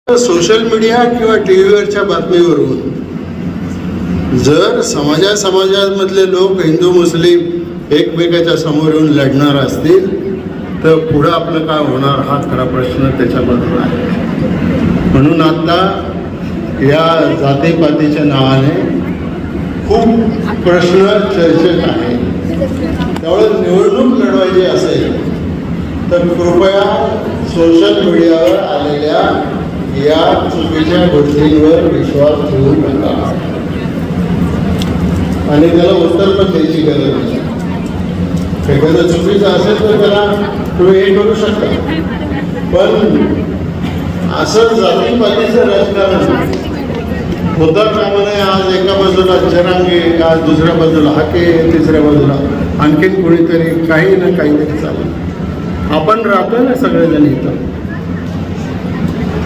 Social media किंवा टीव्हीवरच्या बातमीवरून जर समाजामधले लोक हिंदू मुस्लिम एकमेकाच्या समोर येऊन लढणार असतील तर पुढं आपलं काय होणार हा खरा प्रश्न त्याच्याबद्दल आहे. म्हणून आता या जातीपातीच्या नावाने खूप प्रश्न चर्चेत आहे. त्यामुळे निवडणूक लढवायची असेल तर कृपया सोशल मीडियावर आलेल्या या चुकीच्या गोष्टींवर विश्वास ठेवू नका आणि त्याला उत्तर पण द्यायची गरज नाही. एखादं चुकीचं असेल तर त्याला तुम्ही हे करू शकता, पण असं जातीपातीचं राजकारण होता कामा नये. आज एका बाजूला जरांगे, आज दुसऱ्या बाजूला हाके, तिसऱ्या बाजूला आणखीन कोणीतरी काही ना काहीतरी चालू. आपण राहतोय ना सगळेजण इथं.